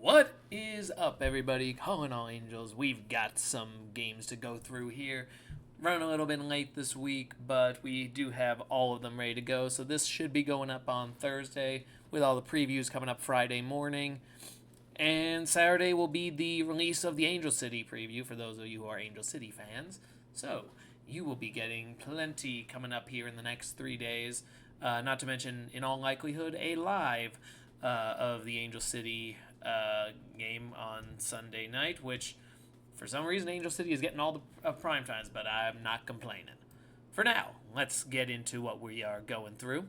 What is up, everybody? Calling all angels. We've got some games to go through here. Running a little bit late this week, but we do have all of them ready to go. So this should be going up on Thursday with all the previews coming up Friday morning. And Saturday will be the release of the Angel City preview for those of you who are Angel City fans. So you will be getting plenty coming up here in the next 3 days. Not to mention, in all likelihood, a live of the Angel City game on Sunday night, which for some reason Angel City is getting all the prime times, but I'm not complaining. For now, let's get into what we are going through.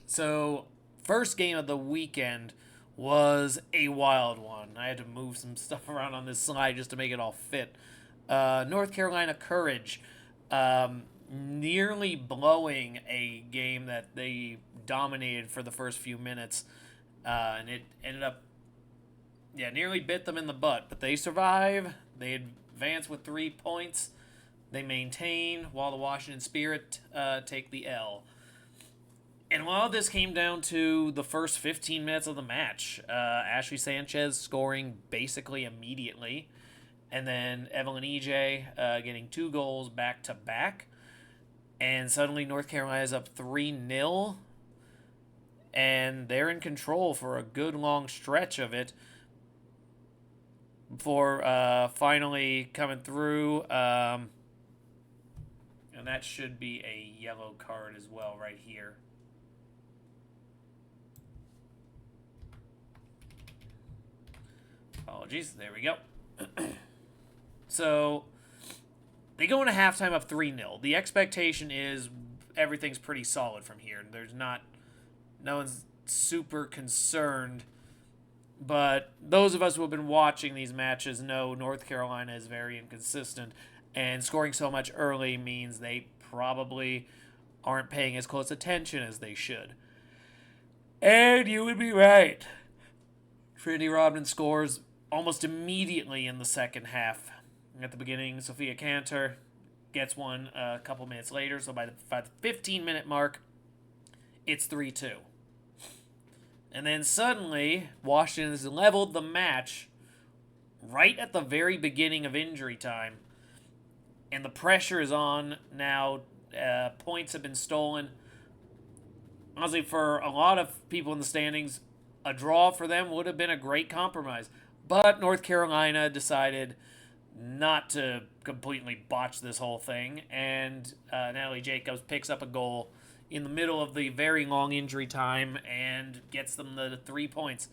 So, first game of the weekend was a wild one. I had to move some stuff around on this slide just to make it all fit. North Carolina Courage nearly blowing a game that they dominated for the first few minutes. And it ended up, nearly bit them in the butt. But they survive. They advance with 3 points. They maintain while the Washington Spirit take the L. And a lot of this came down to the first 15 minutes of the match. Ashley Sanchez scoring basically immediately. And then Evelyn EJ getting 2 goals back-to-back. And suddenly North Carolina is up 3-0. And they're in control for a good long stretch of it before finally coming through. And that should be a yellow card as well right here. Apologies. There we go. So they go into halftime up 3-0. The expectation is everything's pretty solid from here. No one's super concerned, but those of us who have been watching these matches know North Carolina is very inconsistent, and scoring so much early means they probably aren't paying as close attention as they should. And you would be right. Trinity Rodman scores almost immediately in the second half. At the beginning, Sophia Cantor gets one a couple minutes later, so by the 15-minute mark, it's 3-2. And then suddenly, Washington has leveled the match right at the very beginning of injury time. And the pressure is on now. Points have been stolen. Honestly, for a lot of people in the standings, a draw for them would have been a great compromise. But North Carolina decided not to completely botch this whole thing. And Natalie Jacobs picks up a goal in the middle of the very long injury time and gets them the 3 points.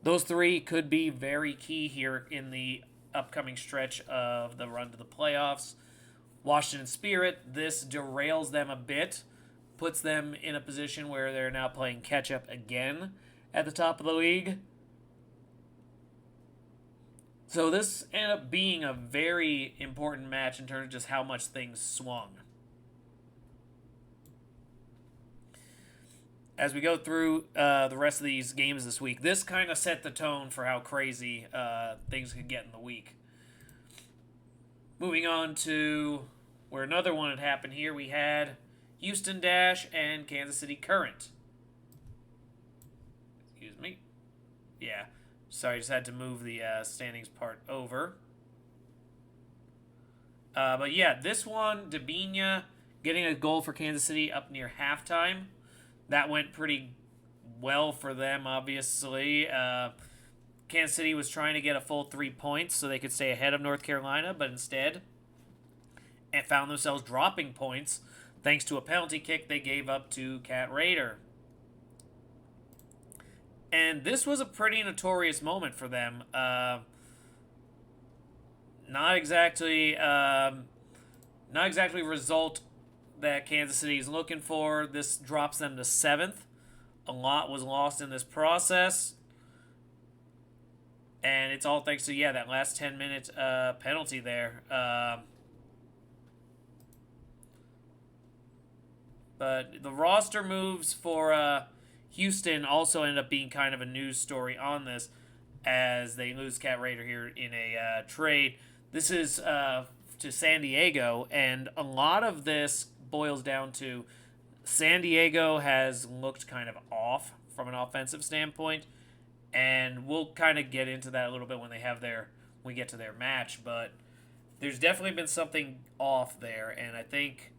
Those 3 could be very key here in the upcoming stretch of the run to the playoffs. Washington Spirit, this derails them a bit, puts them in a position where they're now playing catch-up again at the top of the league. So this ended up being a very important match in terms of just how much things swung. As we go through the rest of these games this week, this kind of set the tone for how crazy things could get in the week. Moving on to where another one had happened here, we had Houston Dash and Kansas City Current. Excuse me. Yeah, sorry, just had to move the standings part over. But yeah, this one, Debinha getting a goal for Kansas City up near halftime. That went pretty well for them, obviously. Kansas City was trying to get a full 3 points so they could stay ahead of North Carolina, but instead found themselves dropping points thanks to a penalty kick they gave up to Kat Rader. And this was a pretty notorious moment for them. Not exactly a result that Kansas City is looking for. This drops them to 7th. A lot was lost in this process. And it's all thanks to, that last 10-minute penalty there. But the roster moves for Houston also ended up being kind of a news story on this, as they lose Kat Rader here in a trade. This is to San Diego, and a lot of this boils down to San Diego has looked kind of off from an offensive standpoint, And we'll kind of get into that a little bit when we get to their match, but there's definitely been something off there, and I think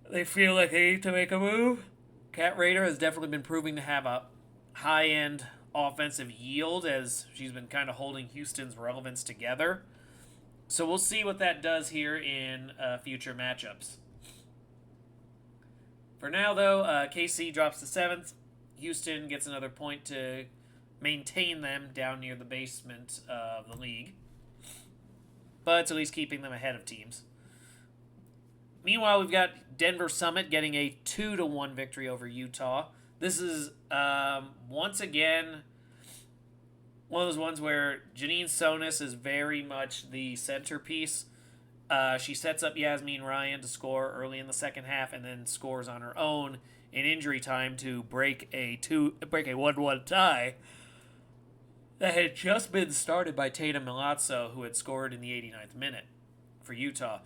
they feel like they need to make a move. Cat Raider has definitely been proving to have a high-end offensive yield as she's been kind of holding Houston's relevance together. So we'll see what that does here in future matchups. For now, though, KC drops to 7th. Houston gets another point to maintain them down near the basement of the league. But it's at least keeping them ahead of teams. Meanwhile, we've got Denver Summit getting a 2-1 victory over Utah. This is, once again, one of those ones where Janine Sonis is very much the centerpiece. She sets up Yasmin Ryan to score early in the second half and then scores on her own in injury time to break a 1-1 tie that had just been started by Tatum Milazzo, who had scored in the 89th minute for Utah.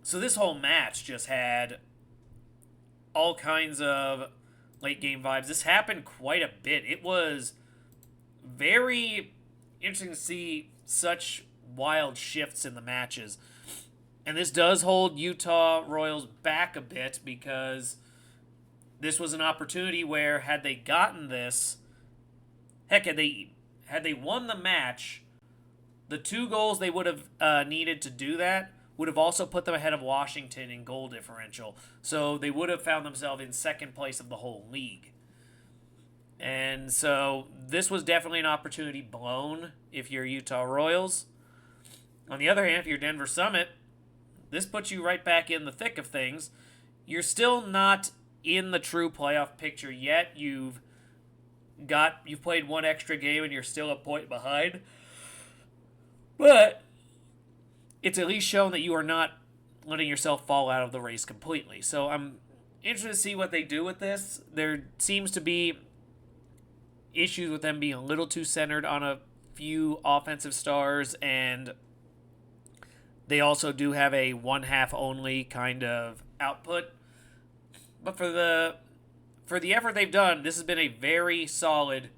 So this whole match just had all kinds of late game vibes. This happened quite a bit. It was very interesting to see such wild shifts in the matches. And this does hold Utah Royals back a bit because this was an opportunity where had they gotten this, heck, had they won the match, the 2 goals they would have needed to do that would have also put them ahead of Washington in goal differential. So they would have found themselves in second place of the whole league. And so this was definitely an opportunity blown if you're Utah Royals. On the other hand, if you're Denver Summit, this puts you right back in the thick of things. You're still not in the true playoff picture yet. You've played 1 extra game and you're still a point behind. But it's at least shown that you are not letting yourself fall out of the race completely. So I'm interested to see what they do with this. There seems to be issues with them being a little too centered on a few offensive stars, and they also do have a 1/2 only kind of output. But for the effort they've done, this has been a very solid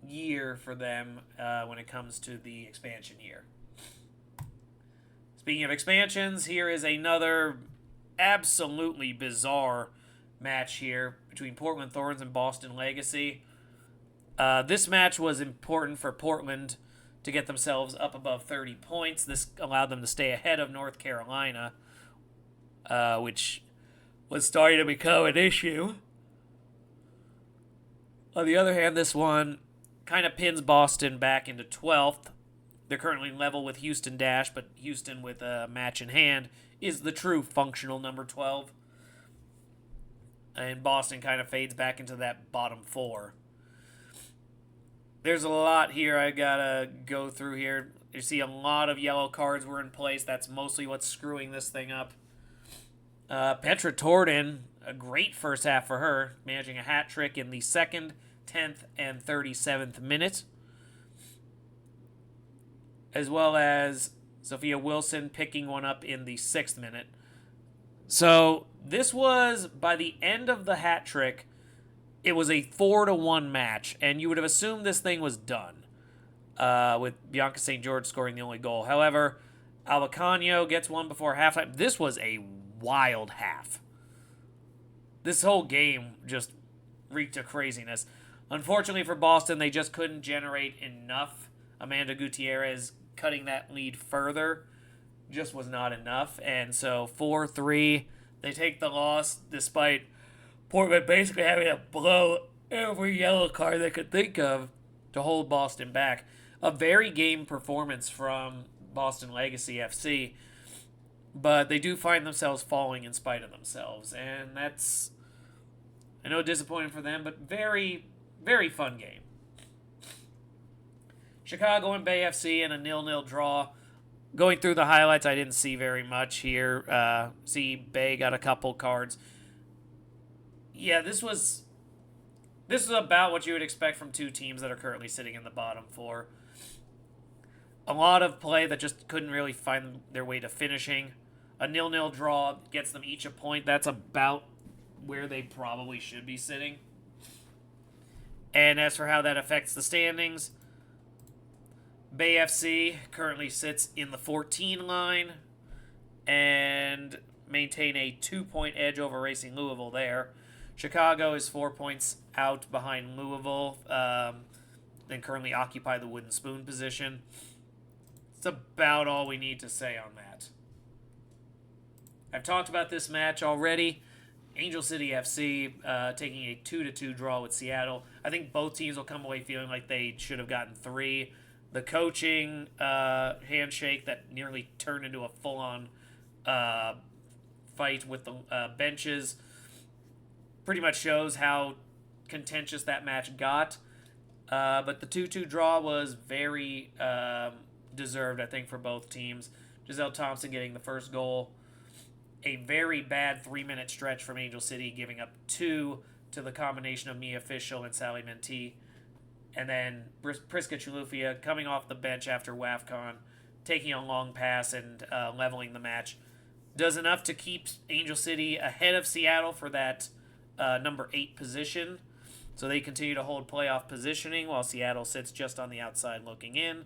year for them when it comes to the expansion year. Speaking of expansions, here is another absolutely bizarre match here between Portland Thorns and Boston Legacy. This match was important for Portland to get themselves up above 30 points. This allowed them to stay ahead of North Carolina, which was starting to become an issue. On the other hand, this one kind of pins Boston back into 12th. They're currently level with Houston Dash, but Houston, with a match in hand, is the true functional number 12. And Boston kind of fades back into that bottom 4. There's a lot here I gotta go through here. You see a lot of yellow cards were in place. That's mostly what's screwing this thing up. Petra Torden, a great first half for her, managing a hat trick in the 2nd, 10th, and 37th minute. As well as Sophia Wilson picking one up in the 6th minute. So this was, by the end of the hat trick, it was a 4-1 match, and you would have assumed this thing was done, with Bianca St. George scoring the only goal. However, Albacano gets one before halftime. This was a wild half. This whole game just reeked of craziness. Unfortunately for Boston, they just couldn't generate enough. Amanda Gutierrez cutting that lead further just was not enough. And so 4-3, they take the loss despite Portland basically having to blow every yellow card they could think of to hold Boston back. A very game performance from Boston Legacy FC, but they do find themselves falling in spite of themselves. And that's, I know, disappointing for them, but very, very fun game. Chicago and Bay FC in a 0-0 draw. Going through the highlights, I didn't see very much here. See, Bay got a couple cards. Yeah, this was about what you would expect from 2 teams that are currently sitting in the bottom 4. A lot of play that just couldn't really find their way to finishing. A 0-0 draw gets them each a point. That's about where they probably should be sitting. And as for how that affects the standings, Bay FC currently sits in the 14 line and maintain a 2-point edge over Racing Louisville there. Chicago is 4 points out behind Louisville, and currently occupy the wooden spoon position. It's about all we need to say on that. I've talked about this match already. Angel City FC taking a 2-2 draw with Seattle. I think both teams will come away feeling like they should have gotten 3. The coaching handshake that nearly turned into a full-on fight with the benches pretty much shows how contentious that match got. But the 2-2 draw was very deserved, I think, for both teams. Giselle Thompson getting the first goal. A very bad 3-minute stretch from Angel City, giving up 2 to the combination of Mia Fischel and Sally Mentee. And then Priska Chulufia coming off the bench after WAFCON, taking a long pass and leveling the match. Does enough to keep Angel City ahead of Seattle for that number 8 position. So they continue to hold playoff positioning while Seattle sits just on the outside looking in.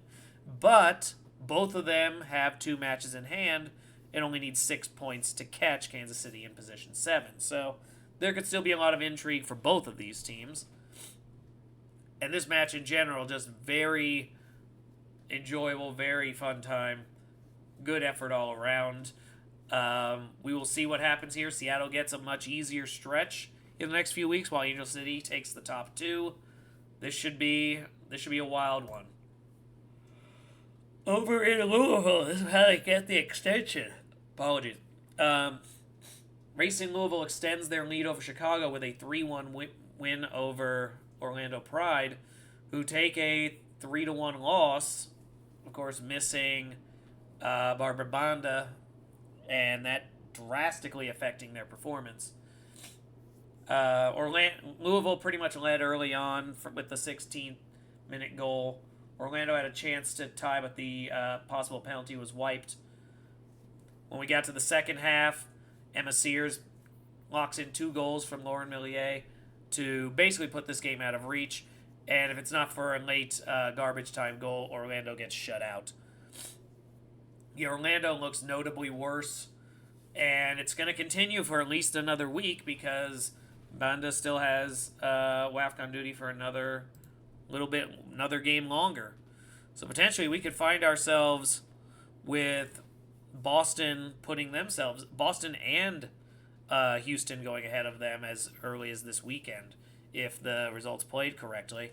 But both of them have 2 matches in hand and only need 6 points to catch Kansas City in position 7. So there could still be a lot of intrigue for both of these teams. And this match in general, just very enjoyable, very fun time. Good effort all around. We will see what happens here. Seattle gets a much easier stretch in the next few weeks while Angel City takes the top 2. This should be a wild one. Over in Louisville, this is how they get the extension. Apologies. Racing Louisville extends their lead over Chicago with a 3-1 win over Orlando Pride, who take a 3-1 loss, of course missing Barbara Banda, and that drastically affecting their performance. Louisville pretty much led early on with the 16th-minute goal. Orlando had a chance to tie, but the possible penalty was wiped. When we got to the second half, Emma Sears locks in 2 goals from Lauren Millier to basically put this game out of reach. And if it's not for a late garbage time goal, Orlando gets shut out. Orlando looks notably worse, and it's going to continue for at least another week because Banda still has WAFCON duty for another game longer. So potentially we could find ourselves with Boston and Houston going ahead of them as early as this weekend if the results played correctly.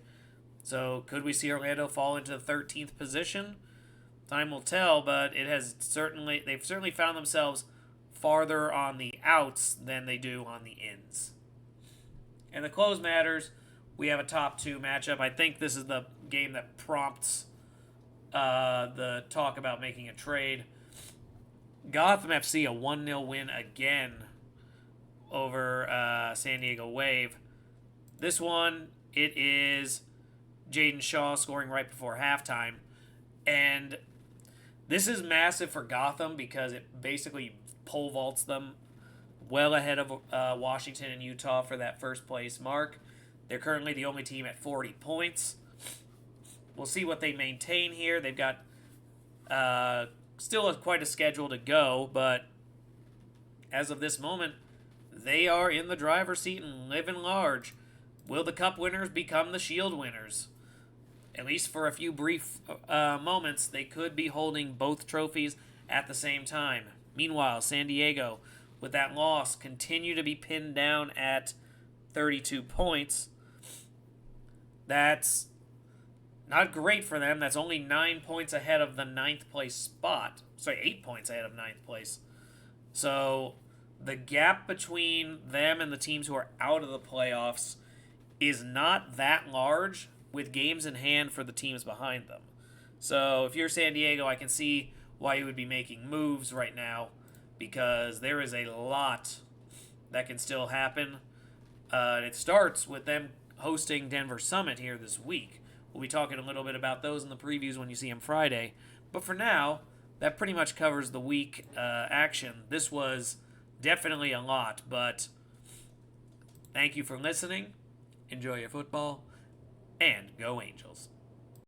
So could we see Orlando fall into the 13th position? Time will tell, but they've certainly found themselves farther on the outs than they do on the ins. And the close matters, we have a top 2 matchup. I think this is the game that prompts the talk about making a trade. Gotham FC, a 1-0 win again over San Diego Wave. This one, it is Jaden Shaw scoring right before halftime. And this is massive for Gotham because it basically pole vaults them well ahead of Washington and Utah for that first place mark. They're currently the only team at 40 points. We'll see what they maintain here. They've got still quite a schedule to go, but as of this moment, they are in the driver's seat and living large. Will the Cup winners become the Shield winners? At least for a few brief moments, they could be holding both trophies at the same time. Meanwhile, San Diego, with that loss, continue to be pinned down at 32 points. That's not great for them. That's only 9 points ahead of the 9th place spot. 8 points ahead of 9th place. So the gap between them and the teams who are out of the playoffs is not that large with games in hand for the teams behind them. So if you're San Diego, I can see why you would be making moves right now because there is a lot that can still happen. And it starts with them hosting Denver Summit here this week. We'll be talking a little bit about those in the previews when you see them Friday. But for now, that pretty much covers the week action. This was definitely a lot, but thank you for listening. Enjoy your football, and go Angels.